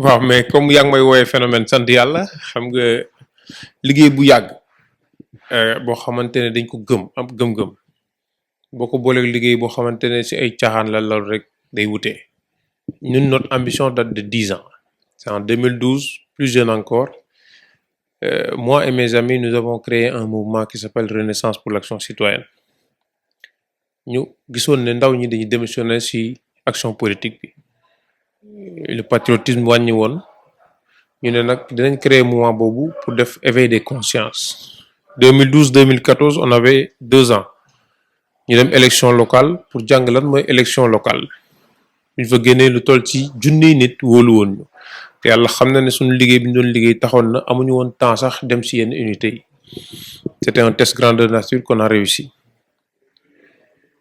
waaw mais comme yaa ngi may woowee phénomène sant yàlla xam nga liggéey bu yàgg boo xamante ne dañ ko gëm am gëm-gëm boo ko booleeg liggéey boo xamante ne si ay caaxaan la loolu rek day wutee ñun notre ambition date de 10 ans. C'est en 2012, plus jeune encore. Moi et mes amis, nous avons créé un mouvement qui s'appelle Renaissance pour l'action citoyenne. Ñu gisoon ne ndaw ñi dañuy démissionner ci action politique bi le patriotisme wàññi woon ñu ne nag dinañ créer mouvement boobu pour def éveil des consciences. 2012-2014 on avait 2 ans ñu dem élection locale pour jàng lan mooy élection locale ñu fa génnee lu toll ci junniy nit wóolu woon ñu te yàlla xam na ne suñu liggéey bi ñu doon liggéey taxoon na amuñu woon temps sax dem ci yenn unités yi c'était un test grandeur nature qu'on a réussi.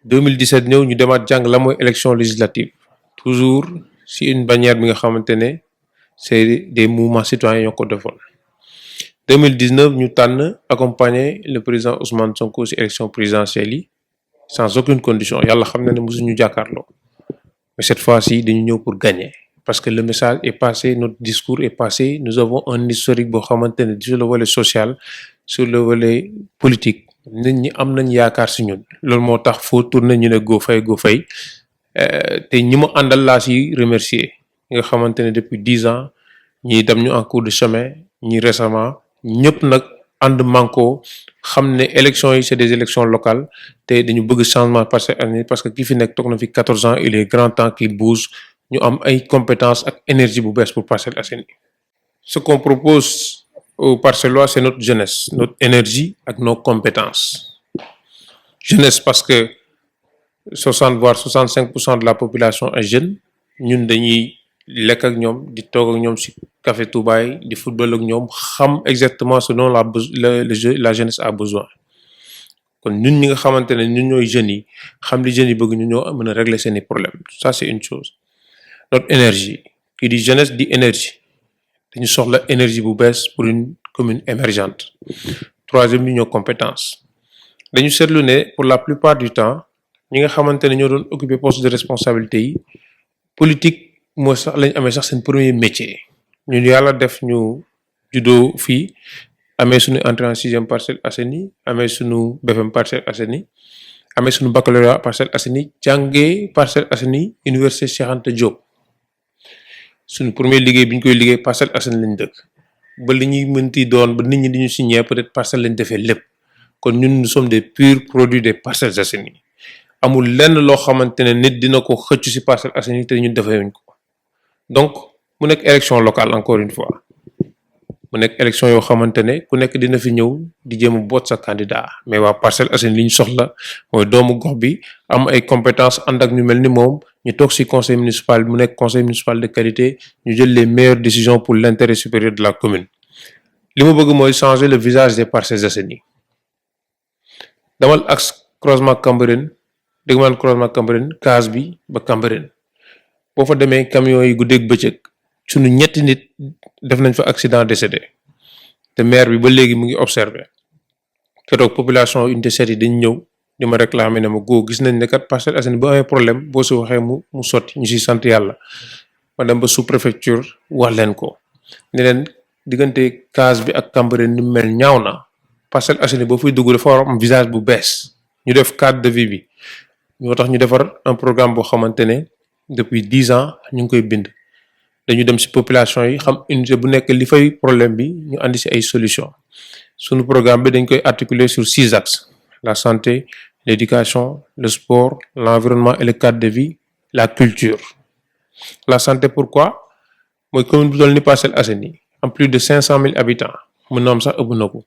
2017 ñëw ñu demaat jàng la mooy élection législative toujours ci une bannière bi nga xamante ne c'est des mouvements citoyens ñoo ko defoon. 2019 ñu tànn accompagner le président Ousmane Sonko ci élection présidentielle yi sans aucune condition yàlla xam na ne mosuñu jàkkaarloo mais cette fois-ci dañu ñëw pour gagner parce que le message est passé, notre discours est passé, nous avons un historique boo xamante ne sur le volet social sur le volet politique nit ñi am nañ yaakaar ci ñun loolu moo tax foo tourner ñu ne go fay te ñi ma àndal laa ci remercier nga xamante ne depuis 10 ans ñi dem ñu en cours de chemin ñi récemment ñëpp nag ànd manko xam ne élections yi c'est des élections locales te dañu bëgg changement par cette année parce que ki fi nekk toog na fi 14 ans il est grand temps qu'il bouge ñu am ay compétences ak énergie bu bees pour Parcelles Assainies. Ce qu'on propose aux Parcellois c'est notre jeunesse notre énergie ak nos compétences. Jeunesse parce que 60 voire 65% de la population est jeune ñun dañuy lekk ak ñoom di toog ak ñoom ci café Touba yi di football ak ñoom xam exactement ce dont la jeunesse a besoin kon ñun ñi nga xamante ne ñun ñooy jeunes yi xam li jeunes yi bëgg ñu ñoo mën a régler seeni problèmes ça c'est une chose. Notre énergie qui dit jeunesse dit énergie dañu soxla énergie bu bees pour une commune émergente. Troisième bi ñoo compétence dañu seetlu ne pour la plupart du temps ñi nga xamante ne ñoo doon occuper poste de responsabilité yi politique mooy sax lañ amee sax seen premier métier ñun yàlla def ñu juddoo fii amee suñu entrée en 6e Parcelles Assainies amee suñu BFM Parcelles Assainies amee suñu baccalauréat Parcelles Assainies jàngee Parcelles Assainies Université Cheikh Anta Diop suñu premier liggéey bi ñu koy liggéey Parcelles Assainies lañ dëkk ba li ñuy mënti doon ba nit ñi di ñu signer peut-être parcelle lañ defee lépp kon ñun nous sommes des purs produits des Parcelles Assainies amul lenn loo xamante ne nit dina ko xëccu ci Parcelles Assainies te ñun defewuñ ko donc mu nekk élection locale encore une fois mu nekk élection yoo xamante ne ku nekk dina fi ñëw di jéem a boot sa candidat mais waa Parcelles Assainies li ñu soxla mooy doomu gox bi am ay compétences ànd ak ñu mel ni moom ñu toog ci conseil municipal mu nekk conseil municipal de qualité ñu jël les meilleures décisions pour l'intérêt supérieur de la commune. li ma bëgg mooy changer le visage des Parcelles Assainies damal axe croisement Cambérène dégg man croisement Cambérène case bi ba Cambérène boo fa demee camions yi guddeeg bëccëg suñu ñetti nit def nañ fa accident décédé te maire bi ba léegi mu ngi observé keroog population unité 7 yi dañ ñëw di ma réclamer ne ma góo gis nañ ne kat Parcelles Assainies ba amee problème boo si waxee mu sotti ñu si sant yàlla ma dem ba sous préfecture wax leen ko ne leen diggante case bi ak Cambérène ni mel ñaaw na Parcelles Assainies boo fuy dugg dafa war am visage bu bees ñu def cadre de vie bi ñoo tax ñu defar un programme boo xamante ne depuis 10 ans ñu ngi koy bind dañu dem ci population yi xam unité bu nekk li fay problème bi ñu andi ci ay solutions sunu programme bi dañ koy articuler sur 6 axes la santé l'éducation le sport l'environnement et le cadre de vie la culture. La santé pourquoi mooy commune bu toll ni Parcelles Assainies am plus de 500 000 habitants mën na am sax ëpp na ko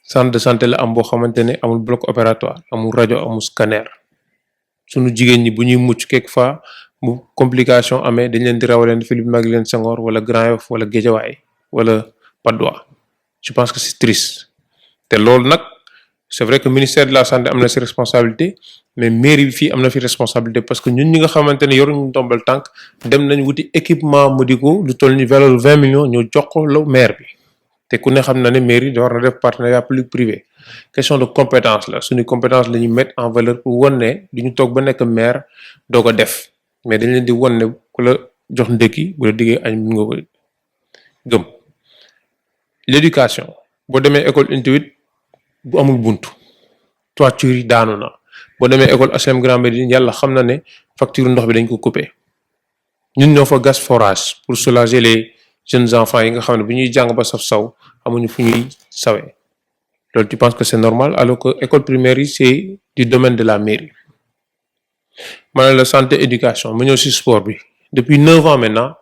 centre de santé la am boo xamante ne amul bloc opératoire amul rajo amul scanner sunu jigéen ñi bu ñuy mucc quelquefois bu complication amee dañ leen di rawaleen Philippe Maguilène Senghor wala Grand Yoff wala Guédiawaye wala Patte d'Oie je pense que c'est triste te loolu nag c'est vrai que ministère de la santé am na ci responsabilité mais mairie bi fii am na fi responsabilité parce que ñun ñi nga xamante ne yoruñu ndombal tànk dem nañ wuti équipement médicaux lu toll ni valeur 20 millions ñoo jox ko la maire bi te ku ne xam na ne mairie da war na def partenariat public privé question de compétence la suñu compétence la ñuy mettre en valeur pour wan ne du ñu toog ba nekk maire doo ko def mais dañ leen di wan ne ku la jox ndekki bu la diggee añ mun nga ko gëm. L'éducation boo demee école Intuit bu amul buntu toiture yi daanu na boo demee école HLM Grand Médine yàlla xam na ne facture ndox bi dañ ko coupé ñun ñoo fa gas forage pour soulager les jeunes enfants yi nga xam ne bu ñuy jàng ba saf saw amuñu fu ñuy sawee loolu tu penses que c'est normal alors que école primaire yi c'est du domaine de la mairie. ma ne la santé éducation ma ñëw si sport bi depuis 9 ans maintenant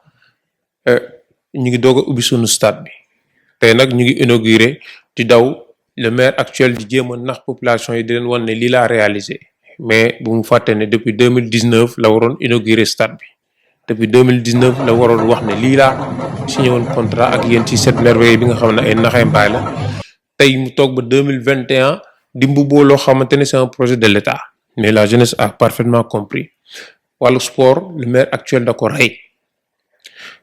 ñu ngi doog a ubbi suñu stade bi tey nag ñu ngi inauguré di daw le maire actuel di jéem a nax population yi di leen wan ne lii laa réalisé mais bu mu fàtte ne depuis 2019 la waroon inauguré stade bi depuis 2019 la waroon wax ne lii laa signé woon contrat ak yéen ci 7 merveilles bi nga xam ne ay naxee mbaay la tey mu toog ba 2021 di mbubboo loo xamante ne c'est un projet de l'État mais la jeunesse a parfaitement compris wàllu sport le maire actuel da ko rey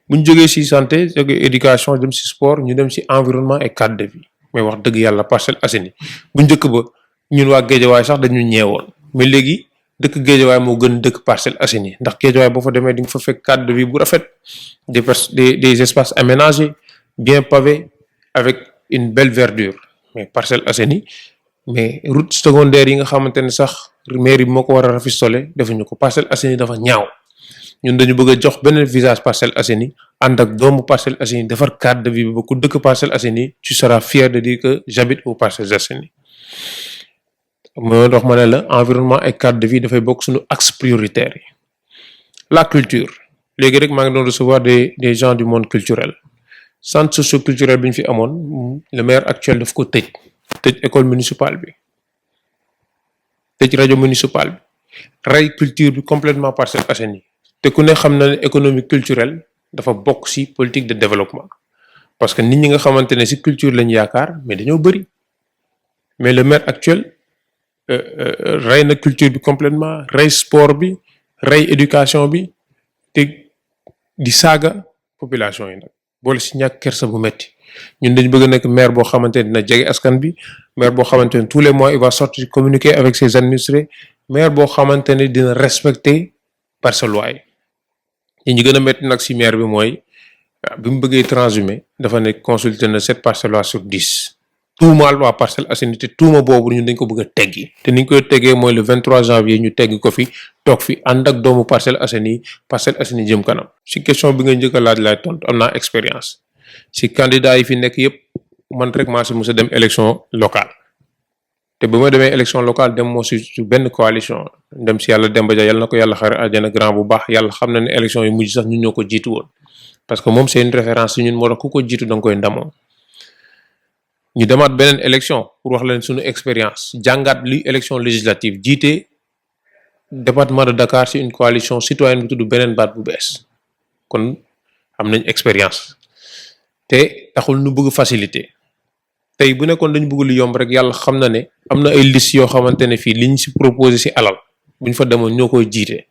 bu ñu jógee ci santé jógee éducation dem ci sport ñu dem ci environnement et cadre de vie mais wax dëgg yàlla Parcelles Assainies bu njëkk ba ñun waa Géejawaay sax dañu ñeewoon mais léegi dëkk Géejawaay moo gën dëkk Parcelles Assainies ndax Géejawaay boo fa demee di nga fa fekk cadre de vie bu rafet des espaces aménagés bien pavés avec une belle verdure mais Parcelles Assainies mais route secondaire yi nga xamante ne sax mairie bi moo ko war a rafistole defuñu ko. Parcelles Assainies dafa ñaaw ñun dañu bëgg a jox beneen visage Parcelles Assainies ànd ak doomu Parcelles Assainies defar cadre de vie bi ba ku dëkk Parcelles Assainies tu seras fier de dire que j'habite aux Parcelles Assainies. moo tax ma ne la environnement et cadre de vie dafay bokk suñu axe prioritaire yi. La culture léegi rek maa ngi doon recevoir des gens du monde culturel centre socio-culturel bi ñu fi amoon le maire actuel daf ko tëj école municipale bi tëj rajo municipal bi rey culture bi complètement Parcelles Assainies te ku ne xam na ne économie culturelle dafa bokk ci politique de développement parce que nit ñi nga xamante ne ci culture lañu yaakaar mais dañoo bëri mais le maire actuel rey na culture bi complètement rey sport bi rey éducation bi te di saaga population yi nag boole ci ñàkk kersa bu metti ñun dañu bëgg a nekk maire boo xamante ne dina jege askan bi maire boo xamante ne tous les mois il va sortir communiquer avec ses administrés maire boo xamante ne dina respecter parcellois yi ñu gën a metti nag ci maire bi mooy bi mu bëggee transhumé dafa ne consulté na 7 parcellois sur 10 tuumaal waa Parcelles Assainies te tuuma boobu ñun dañ ko bëgg a teggi te ni ñu koy teggee mooy le 23 janvier ñu tegg ko fi toog fi ànd ak doomu Parcelles Assainies jëm kanam. ci question bi nga njëkk a laaj laay tontu am naa expérience ci candidat yi fi nekk yëpp man rek maa ci mos a dem élection locale te ba ma demee élection locale dem moo ci benn coalition dem ci yàlla Demba Dia yàlla na ko yàlla xare àjjana grand bu baax yàlla xam na ne élection yi mujj sax ñun ñoo ko jiitu woon parce que moom c'est une référence ci ñun moo tax ku ko jiitu da nga koy ndamoo. ñu demaat beneen élection pour wax leen suñu expérience jàngaat li élection législative jiite département de Dakar ci une coalition citoyenne bu tudd beneen baat bu bees kon am nañ expérience te taxul ñu bëgg facilité tey bu nekkoon dañu bëgg lu yomb rek yàlla xam na ne am na ay liste yoo xamante ne fii liñ ci proposé ci alal buñ fa demoon ñoo koy jiite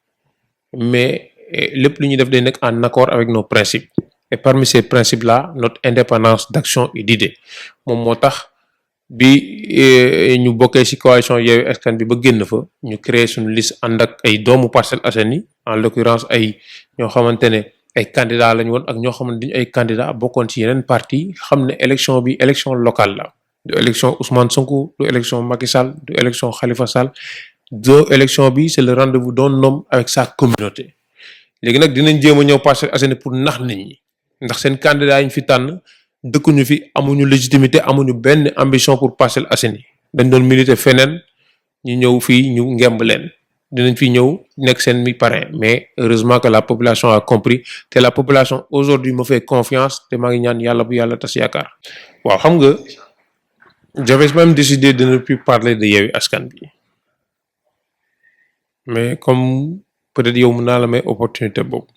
mais lépp lu ñuy def day nekk en accord avec nos principes. Et parmi ces principes-là, notre indépendance d'action et d'idée moom moo tax bi ñu bokkee ci coalition Yewwi Askan bi ba génn fa ñu créer suñu liste ànd ak ay doomu Parcelles Assainies en l'occurrence ay ñoo xamante ne ay candidats lañu woon ak ñoo xamante dañu ay candidats bokkoon ci yeneen parti xam ne élection bi élection locale la du élection Ousmane Sonko du élection Macky Sall du élection Khalifa Sall du élection bi c'est le rendez-vous d'un homme avec sa communauté léegi nag dinañ jéem a ñëw Parcelles Assainies pour nax nit ñi. ndax seen candidat yi ñu fi tànn dëkkuñu fi amuñu légitimité amuñu benn ambition pour Parcelles Assainies dañ doon militer feneen ñu ñëw fii ñu ngemb leen dinañ fi ñëw nekk seen mi parrain mais heureusement que la population a compris te la population aujourd'hui me fait confiance te maa ngi ñaan yàlla bu yàlla tas yaakaar. waaw xam nga j'avais même décidé de ne plus parler de Yewwi Askan bi mais comme peut-être yow mën naa la may opportunité boobu.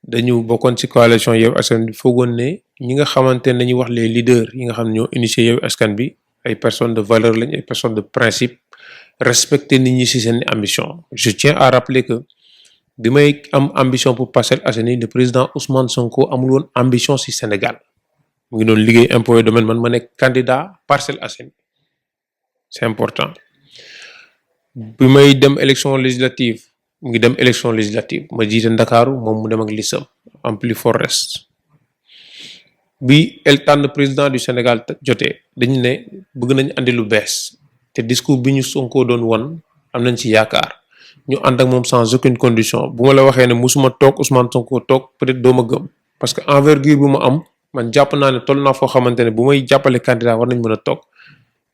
dañu bokkoon ci coalition Yewwi Askan bi foogoon ne ñi nga xamante ne dañuy wax les leaders yi nga xam ne ñoo initié Yewwi Askan bi ay personnes de valeur lañ ay personnes de principe respecter nit ñi ci seen ambition. Je tiens à rappeler que bi may am ambition pour Parcelles Assainies le président Ousmane Sonko amul woon ambition ci Sénégal mu ngi doon liggéey impôt et domaine man ma nekk candidat Parcelles Assainies c'est important. bi may dem élection législative mu ngi dem élection législative ma jiite Ndakaaru moom mu dem ak lisam en plus fort reste bi el tànn président du Sénégal jotee dañu ne bëgg nañ andi lu bees te discours bi ñu Sonko doon won am nañ ci yaakaar ñu ànd ak moom sans aucune condition bu ma la waxee ne musuma toog Ousmane Sonko toog peut-être doo ma gëm parce que envergure bu ma am man jàpp naa ne toll naa foo xamante ne bu may jàppale candidat war nañ mën a toog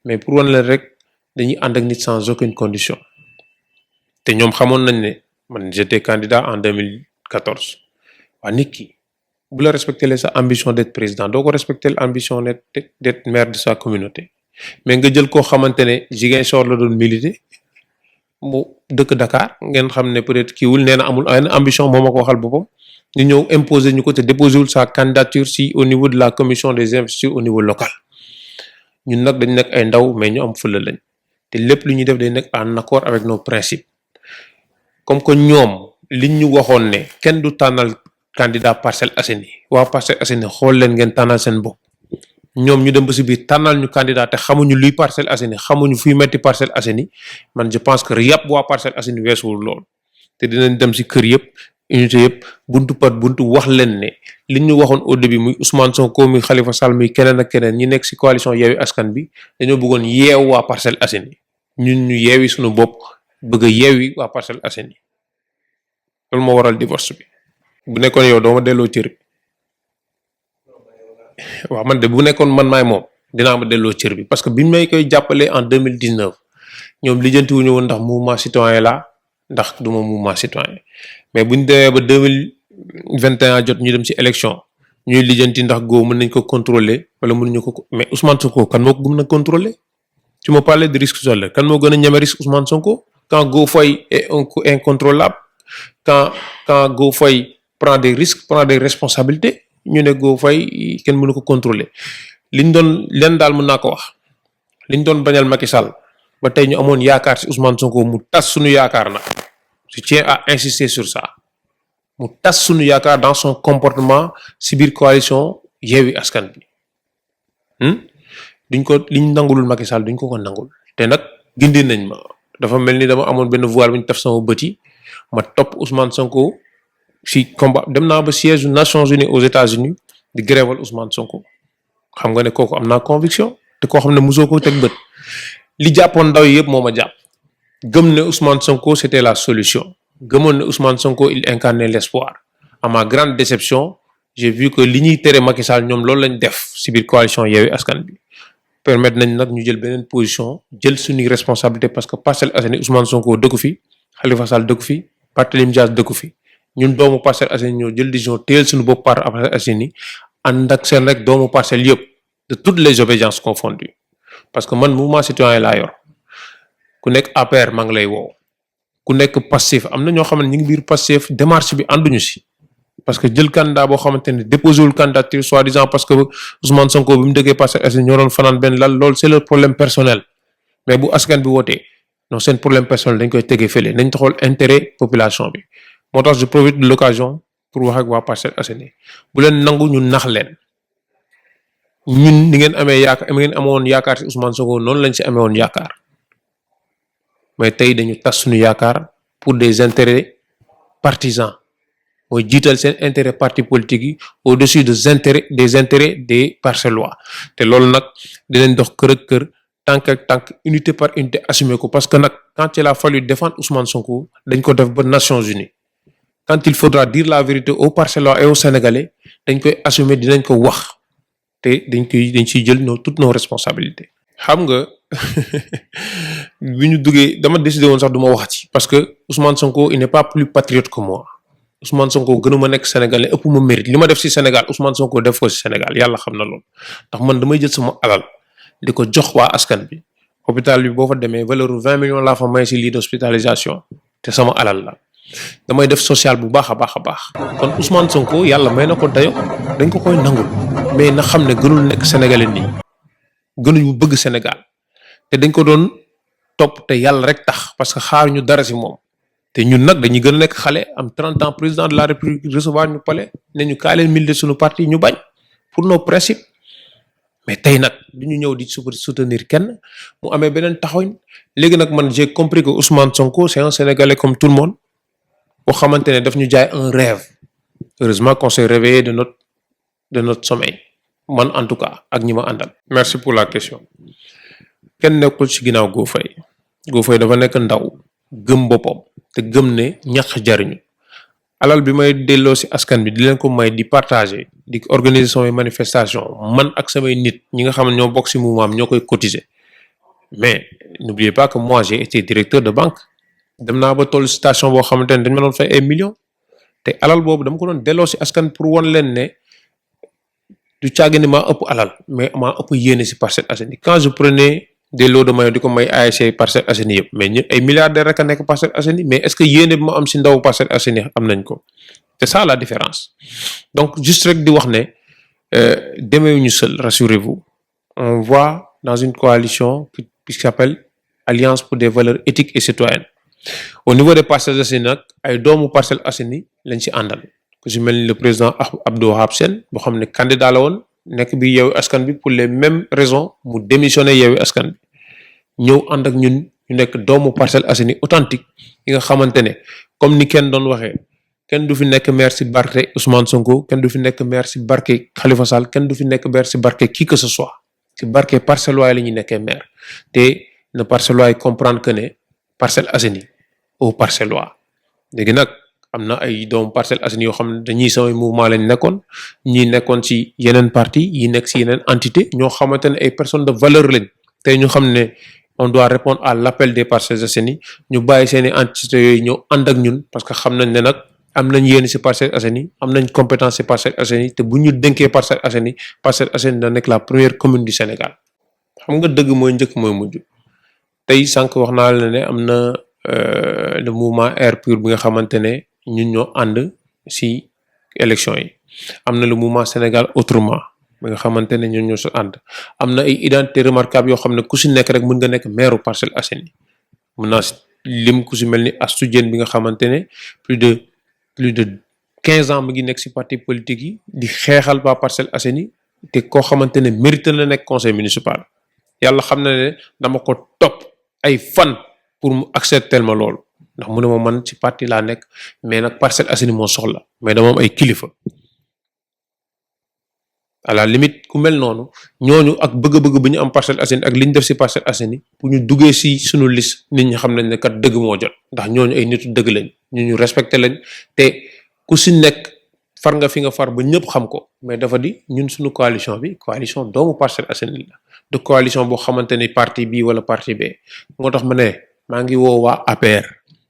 mais pour wan leen rek dañuy ànd ak nit sans aucune condition te ñoom xamoon nañ ne man j'étais candidat en 2014 waa nit ki bu la respecté sa ambition d'être président doo ko respecté l'ambition d'être maire de sa communauté mais nga jël koo xamante ne Ziguinchor la doon militer mu dëkk Dakar ngeen xam ne peut-être kiiwul nee na amul ay ambition moo ma ko waxal boppam ñu ñëw imposer ñu ko te déposer wul sa candidature si au niveau de la commission des investitures au niveau local ñun nag dañ nekk ay ndaw mais ñu am fële lañ te lépp lu ñuy def day nekk en accord avec nos principes comme que ñoom liñ ñu waxoon ne kenn du tànnal candidat Parcelles Assainies waa Parcelles Assainies xool leen ngeen tànnal seen bopp ñoom ñu dem ba si biir tànnal ñu candidat te xamuñu luy Parcelles Assainies xamuñu fuy metti Parcelles Assainies man je pense que yàpp waa Parcelles Assainies weesuwul lool te dinañ dem si kër yëpp unité yëpp buntu par buntu wax leen ne li ñu waxoon au début muy Ousmane Sonko muy Khalifa Sall muy keneen ak keneen ñi nekk si coalition Yewwi Askan bi dañoo bëggoon yeew waa Parcelles Assainies ñun ñu yeewi suñu bopp bëgg a yeewi waa Parcelles Assainies loolu moo waral divorce bi bu nekkoon yow doo ma delloo cër waaw man de bu nekkoon man maay moom dinaa ma delloo cër bi parce que biñ may koy jàppale en 2019 ñoom lijjanti wuñu woon ndax mouvement citoyen la ndax duma mouvement citoyen mais buñ demee ba 2021 jot ñu dem ci élection ñuy lijjanti ndax go mën nañ ko contrôler wala mënuñu ko mais Ousmane Sonko kan moo ko gën a contrôler tu me parlais de risque social kan moo gën a ñeme risque Ousmane Sonko quand Go Faye est incontrôlable quand Go Faye prend des risques prend des responsabilités ñu ne Go Faye kenn mënu ko contrôler liñ doon leen daal mën naa ko wax liñ doon bañal Macky Sall ba tey ñu amoon yaakaar ci Ousmane Sonko mu tas suñu yaakaar nag je tiens à insister sur ça mu tas suñu yaakaar dans son comportement ci biir coalition Yewwi Askan bi duñ ko liñ nangulul Macky Sall duñ ko nangul te nag gindi nañ ma dafa mel ni dama amoon benn voile bu ñu taf sama bët yi ma topp Ousmane Sonko ci combat dem naa ba siège des Nations Unies aux États-Unis di gréewal Ousmane Sonko xam nga ne kooku am naa conviction te koo xam ne mosoo ko teg bët li jàppoon ndaw yi yëpp moo ma jàpp gëm ne Ousmane Sonko c'était la solution gëmoon ne Ousmane Sonko il incarnait l'espoir à ma grande déception j'ai vu que li ñuy tere Macky Sall ñoom loolu lañ def ci biir coalition Yewwi Askan bi permettre nañ nag ñu jël beneen position jël suñuy responsabilité parce que Parcelles Assainies Ousmane Sonko dëkku fi Khalifa Sall dëkku fi Barthélémy Dias dëkku fi ñun doomu Parcelles Assainies ñoo jël décision téyel suñu bopp Parcelles Assainies ànd ak seen rek doomu parcelles yëpp de toutes les obédiences confondues parce que man mouvement citoyen laa yor ku nekk APR maa ngi lay woo ku nekk Pastef am na ñoo xam ne ñu ngi biir Pastef démarche bi ànduñu si parce que jël candidat boo xamante ne déposé wul candidature soi-disant parce que Ousmane Sonko bi mu dëggee Parcelles Assainies ñoo doon fanaan benn lal loolu c'est leur problème personnel mais bu askan bi wootee non seen problème personnel dañ koy tegee fële nañ taxawal intérêt population bi moo tax je profite de l'occasion pour wax ak waa Parcelles Assainies bu leen nangu ñu nax leen ñun ni ngeen amee yaakaar ngeen amoon yaakaar ci Ousmane Sonko noonu lañ ci amee woon yaakaar mais tey dañu tas suñu yaakaar pour des intérêts partisans mooy jiital seen intérêt parti politique yi au-dessus des intérêts des Parcellois te loolu nag dinañ dox kër ak kër tànk ak tànk unité par unité assumé ko parce que nag quand il a fallu défendre Ousmane Sonko dañ ko def ba Nations Unies quand il faudra dire la vérité aux Parcellois et aux Sénégalais dañ koy assumer dinañ ko wax te dañ ciy jël toutes nos responsabilités. xam nga bi ñu duggee dama décidé woon sax du ma wax ci parce que Ousmane Sonko il n'est pas plus patriote que moi Ousmane Sonko gënuma nekk Sénégalais ëpp ma mérite li ma def ci Sénégal Ousmane Sonko def ko ci Sénégal yàlla xam na loolu ndax man damay jël sama alal di ko jox waa askan bi hôpital bi boo fa demee valeur 20 millions laa fa may ci lit d'hospitalisation te sama alal la damay def social bu baax a baax a baax kon Ousmane Sonko yàlla may na ko dayo dañ ko koy nangul mais na xam ne gënul nekk Sénégalais nii gënuñu bëgg Sénégal te dañ ko doon topp te yàlla rek tax parce que xaar ñu dara ci moom te ñun nag dañuy gën a nekk xale am 30 ans président de la République recevoir ñu palais ne ñu kaa leen militer suñu parti ñu bañ pour nos principes mais tey nag du ñu ñëw di soutenir kenn mu amee beneen taxawañ léegi nag man j'ai compris que Ousmane Sonko c'est un Sénégalais comme tout le monde boo xamante ne daf ñu jaay un rêve. Heureusement qu'on s'est réveillé de notre sommeil man en tout cas ak ñi ma àndal. merci pour la question. kenn nekkul ci ginnaaw Go Faye. Go Faye dafa nekk ndaw gëm boppam te gëm ne ñax jariñu alal bi may delloo ci askan bi di leen ko may di partager di organiser samay manifestation man ak samay nit ñi nga xam ne ñoo bokk ci mouvement am ñoo koy cotiser mais n'oubliez pas que moi j'ai été directeur de banque dem naa ba toll station boo xamante ne dañ ma doon fay ay millions te alal boobu dama ko doon delloo ci askan pour wan leen ne du caagi ne maa ëpp alal mais maa ëpp yéene ci Parcelles Assainies quand je prenais des lots de maillot di ko may ASC Parcelles Assainies yëpp mais ñu ay milliardaires rek a nekk Parcelles Assainies mais est-ce que yéene bi ma am ci ndaw Parcelles Assainies am nañ ko c'est ça la différence donc juste rek di wax ne demeewuñu seul rassurez-vous on va dans une coalition qui s'appelle Alliance pour des valeurs éthiques et citoyennes au niveau des Parcelles Assainies nag ay doomu Parcelles Assainies lañ ci àndal ku ci mel ni le président Abdou Wahab Sène boo xam ne candidat la woon nekk bi Yewwi Askan Wi pour les mêmes raisons mu démissionné Yewwi Askan Wi ñëw ànd ak ñun ñu nekk doomu Parcelles Assainies authentique yi nga xamante ne comme ni kenn doon waxee kenn du fi nekk maire ci barke Ousmane Sonko kenn du fi nekk maire ci barke Khalifa Sall kenn du fi nekk maire ci barke qui que ce soit ci barke Parcellois la ñuy nekkee maire te na Parcellois comprendre que ne Parcelles Assainies au Parcellois léegi nag am na ay doomu Parcelles Assainies yoo xam ne dañuy samay mouvement lañ nekkoon ñi nekkoon ci yeneen parti yi nekk ci yeneen entité ñoo xamante ne ay personnes de valeur lañ tey ñu xam ne on doit répondre à l'appel des Parcelles Assainies ñu bàyyi seeni entité yooyu ñëw ànd ak ñun parce que xam nañ ne nag am nañ yéen ci Parcelles Assainies am nañ compétence ci Parcelles Assainies te bu ñu dénkee Parcelles Assainies da nekk la première commune du Sénégal xam nga dëgg mooy njëkk mooy mujj tey sànq wax naa la ne am na le mouvement Air Pur bi nga xamante ne ñun ñoo ànd ci élection yi am na le mouvement Sénégal autrement bi nga xamante ne ñun ñoo ci ànd am na ay identité remarquable yoo xam ne ku ci nekk rek mën nga nekk maire Parcelles Assainies mën naa lim ku ci mel ni Astou Diène bi nga xamante ne plus de 15 ans mu ngi nekk ci parti politique yi di xeexal ba Parcelles Assainies te koo xamante ne mérite na nekk conseil municipal yàlla xam na ne dama ko topp ay fan pour mu accepter ma loolu ndax mu ne ma man ci parti laa nekk mais nag Parcelles Assainies moo soxla mais dama am ay kilifa à la limite ku mel noonu ñooñu ak bëgg-bëgg bu ñu am Parcelles Assainies ak li ñu def ci Parcelles Assainies bu ñu duggee ci sunu liste nit ñi xam nañ ne kat dëgg moo jot ndax ñooñu ay nitu dëgg lañ ñu respecté lañ te ku ci nekk far nga fi nga far ba ñëpp xam ko mais dafa di ñun suñu coalition bi coalition doomu Parcelles Assainies la de coalition boo xamante ni parti bii wala parti bee moo tax ma ne maa ngi woo waa APR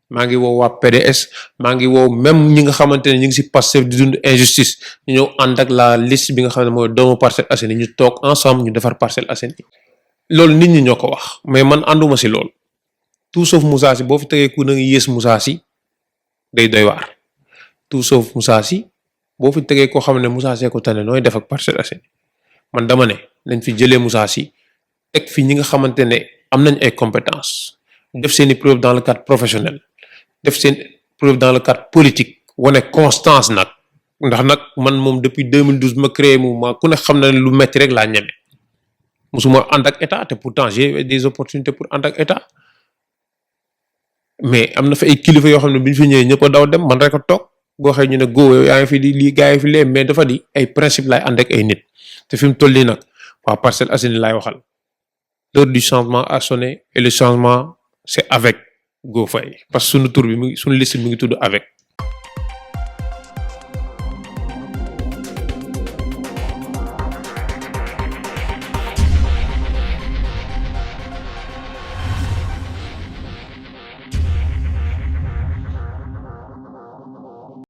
maa ngi woo waa PDS maa ngi woo même ñi nga xamante ne ñu ngi ci Pastef di dund injustice ñu ñëw ànd ak la liste bi nga xam ne mooy doomu Parcelles Assainies ñu toog ensemble ñu defar Parcelles Assainies loolu nit ñi ñoo ko wax mais man ànduma ci loolu tout sauf Moussa Sy boo fi tegee ku na ngi yées Moussa Sy day doy waar tout sauf Moussa Sy boo fi tegee koo xam ne Moussa Sy ko tane nooy def ak Parcelles Assainies man dama ne nañ fi jëlee Moussa Sy teg fi ñi nga xamante ne am nañ ay compétences def seeni preuve dans le cadre professionnel def seen preuve dans le cadre politique wane constance nag ndax nag man moom depuis 2012 ma créé mouvement ku ne xam na ne lu metti rek laa ñeme musuma ànd ak état te pourtant j'ai des opportunités pour ànd ak état mais am na fa ay kilifa yoo xam ne bi ñu fi ñëwee ñëpp a daw dem man rek a toog boo xëy ñu ne góo yaa ngi fi di lii gaa yi fi lee mais dafa di ay principe laay ànd ak ay nit te fi mu toll nii nag waa Parcelles Assainies laay waxal l'heure du changement a sonné et le changement c'est avec Go Faye parce que sunu tur bi mu ngi sunu liste mi ngi tudd avec